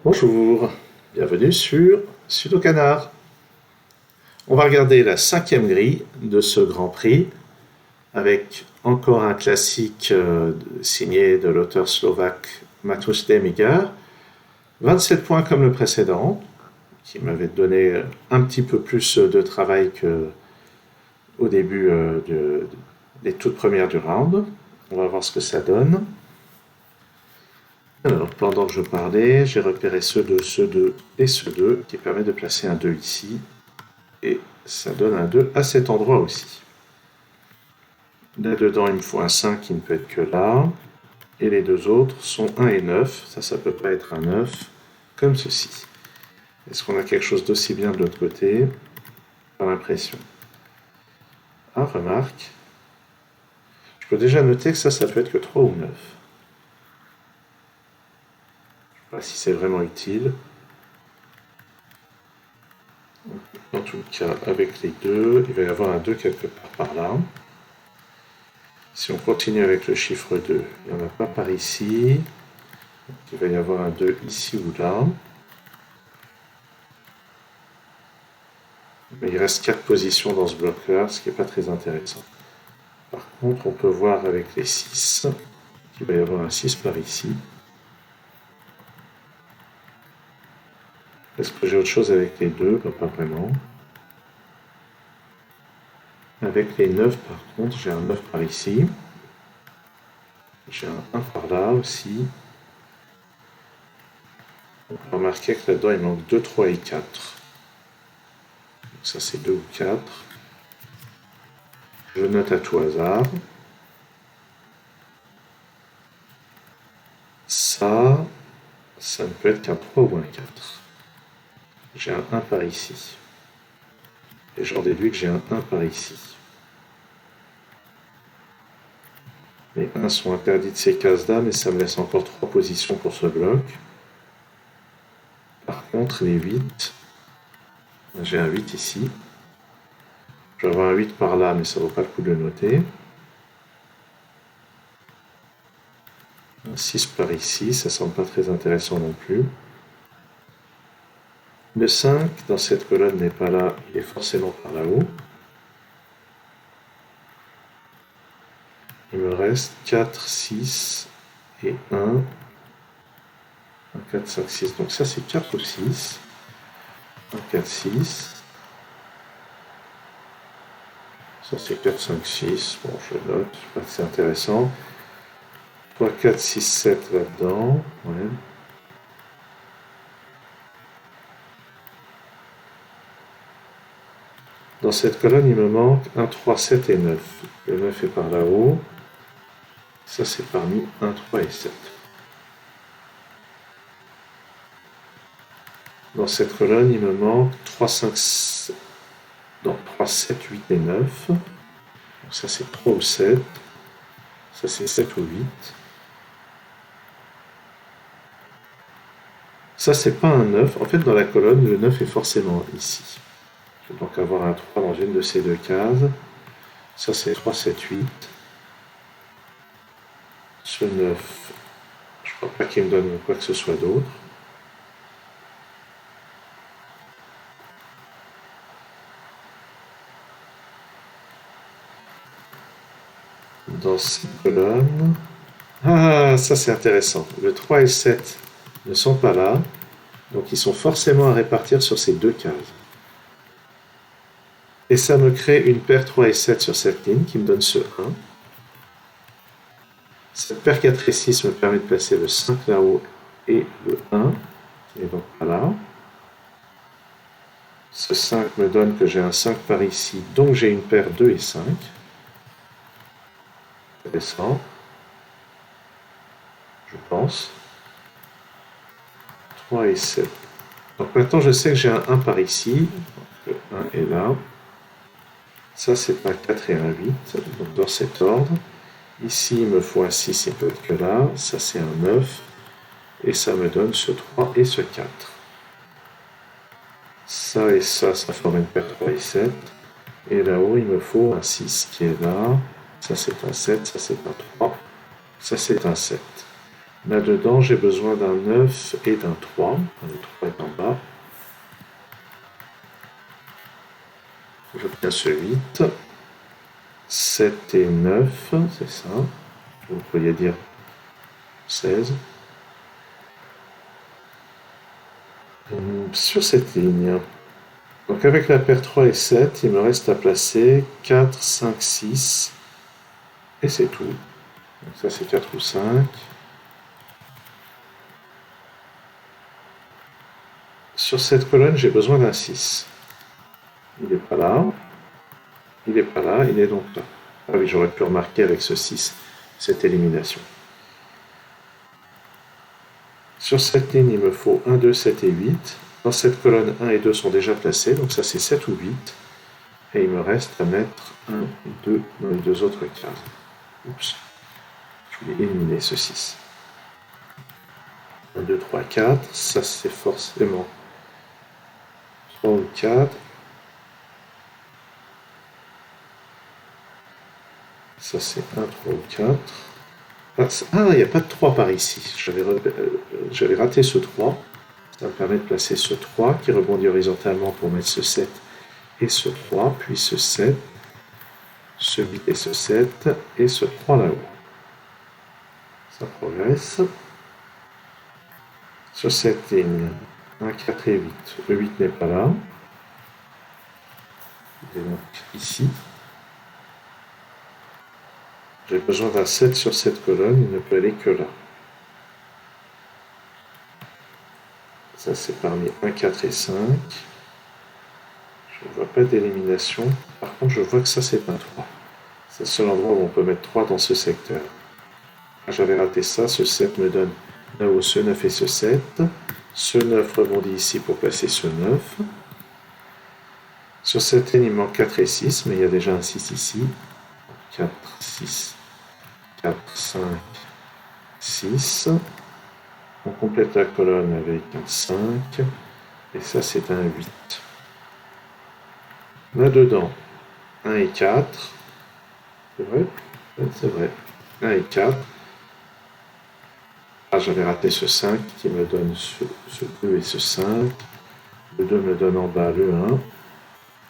Bonjour, bienvenue sur Sudokanar. On va regarder la 5e grille de ce Grand Prix avec encore un classique signé de l'auteur slovaque Matouš Demiga. 27 points comme le précédent, qui m'avait donné un petit peu plus de travail qu'au début des toutes premières du round. On va voir ce que ça donne. Alors, pendant que je parlais, j'ai repéré ce 2, ce 2 et ce 2, qui permet de placer un 2 ici. Et ça donne un 2 à cet endroit aussi. Là-dedans, il me faut un 5 qui ne peut être que là. Et les deux autres sont 1 et 9. Ça ne peut pas être un 9, comme ceci. Est-ce qu'on a quelque chose d'aussi bien de l'autre côté? Pas l'impression. Ah, remarque. Je peux déjà noter que ça peut être que 3 ou 9. Je ne sais pas si c'est vraiment utile. En tout cas, avec les deux, il va y avoir un 2 quelque part par là. Si on continue avec le chiffre 2, il n'y en a pas par ici. Donc, il va y avoir un 2 ici ou là. Mais il reste 4 positions dans ce bloc-là, ce qui n'est pas très intéressant. Par contre, on peut voir avec les 6 qu'il va y avoir un 6 par ici. Est-ce que j'ai autre chose avec les 2? Pas vraiment. Avec les 9, par contre, j'ai un 9 par ici. J'ai un 1 par là aussi. On peut remarquer que là-dedans, il manque 2, 3 et 4. Donc ça, c'est 2 ou 4. Je note à tout hasard. Ça ne peut être qu'un 3 ou un 4. J'ai un 1 par ici. Et j'en déduis que j'ai un 1 par ici. Les 1 sont interdits de ces cases-là, mais ça me laisse encore 3 positions pour ce bloc. Par contre, les 8, j'ai un 8 ici. Je vais avoir un 8 par là, mais ça ne vaut pas le coup de le noter. Un 6 par ici, ça ne semble pas très intéressant non plus. Le 5 dans cette colonne n'est pas là, il est forcément par là-haut. Il me reste 4, 6 et 1. 1, 4, 5, 6. Donc ça c'est 4 ou 6. 1, 4, 6. Ça c'est 4, 5, 6. Bon, je note, je sais pas que c'est intéressant. 3, 4, 6, 7 là-dedans. Ouais. Dans cette colonne, il me manque 1, 3, 7 et 9. Le 9 est par là-haut. Ça, c'est parmi 1, 3 et 7. Dans cette colonne, il me manque 3, 5, 7. Donc 3, 7, 8 et 9. Donc ça, c'est 3 ou 7. Ça, c'est 7 ou 8. Ça, c'est pas un 9. En fait, dans la colonne, le 9 est forcément ici. Je vais donc avoir un 3 dans une de ces deux cases. Ça, c'est 3, 7, 8. Ce 9, je ne crois pas qu'il me donne quoi que ce soit d'autre. Dans cette colonne... Ah, ça c'est intéressant. Le 3 et le 7 ne sont pas là. Donc ils sont forcément à répartir sur ces deux cases. Et ça me crée une paire 3 et 7 sur cette ligne qui me donne ce 1. Cette paire 4 et 6 me permet de placer le 5 là-haut et le 1, qui n'est donc pas là. Ce 5 me donne que j'ai un 5 par ici, donc j'ai une paire 2 et 5. Intéressant, je pense. 3 et 7. Donc maintenant je sais que j'ai un 1 par ici, donc le 1 est là. Ça c'est un 4 et un 8, donc dans cet ordre. Ici il me faut un 6, il peut être que là. Ça c'est un 9. Et ça me donne ce 3 et ce 4. Ça et ça forme une paire 3 et 7. Et là-haut il me faut un 6 qui est là. Ça c'est un 7, ça c'est un 3. Ça c'est un 7. Là-dedans, j'ai besoin d'un 9 et d'un 3. Le 3 est en bas. J'obtiens ce 8. 7 et 9, c'est ça. Vous pourriez dire 16. Sur cette ligne. Donc avec la paire 3 et 7, il me reste à placer 4, 5, 6. Et c'est tout. Donc ça c'est 4 ou 5. Sur cette colonne, j'ai besoin d'un 6. Il n'est pas là. Il n'est pas là, il est donc là. Ah oui, j'aurais pu remarquer avec ce 6 cette élimination. Sur cette ligne, il me faut 1, 2, 7 et 8. Dans cette colonne, 1 et 2 sont déjà placés, donc ça c'est 7 ou 8. Et il me reste à mettre 1 et 2 dans les deux autres cases. Oups, je vais éliminer ce 6. 1, 2, 3, 4, ça c'est forcément 3 ou 4. Ça c'est 1, 3 ou 4. Ah, il n'y a pas de 3 par ici. J'avais raté ce 3. Ça me permet de placer ce 3 qui rebondit horizontalement pour mettre ce 7 et ce 3, puis ce 7, ce 8 et ce 7, et ce 3 là-haut. Ça progresse. Sur cette ligne, 1, 4 et 8. Le 8 n'est pas là. Il est donc ici. J'ai besoin d'un 7 sur cette colonne, il ne peut aller que là. Ça c'est parmi 1, 4 et 5. Je ne vois pas d'élimination. Par contre, je vois que ça c'est un 3. C'est le seul endroit où on peut mettre 3 dans ce secteur. J'avais raté ça, ce 7 me donne là-haut ce 9 et ce 7. Ce 9 rebondit ici pour placer ce 9. Sur cette ligne, il manque 4 et 6, mais il y a déjà un 6 ici. 4, 6, 4, 5, 6. On complète la colonne avec un 5. Et ça, c'est un 8. Là-dedans, 1 et 4. C'est vrai? Oui, c'est vrai. 1 et 4. Ah, j'avais raté ce 5 qui me donne ce 2 et ce 5. Le 2 me donne en bas le 1.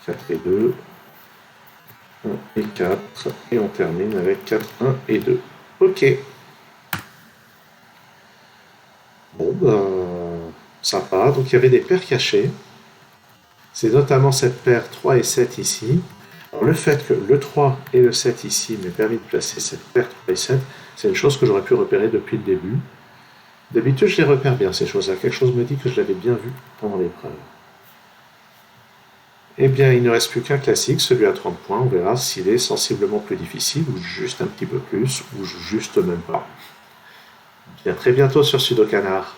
4 et 2. 1 et 4. Et on termine avec 4, 1 et 2. Ok. Bon, ben, sympa. Donc il y avait des paires cachées. C'est notamment cette paire 3 et 7 ici. Alors, le fait que le 3 et le 7 ici m'aient permis de placer cette paire 3 et 7, c'est une chose que j'aurais pu repérer depuis le début. D'habitude, je les repère bien, ces choses-là. Quelque chose me dit que je l'avais bien vu pendant l'épreuve. Eh bien, il ne reste plus qu'un classique, celui à 30 points. On verra s'il est sensiblement plus difficile, ou juste un petit peu plus, ou juste même pas. Bien, très bientôt sur Sudokanar.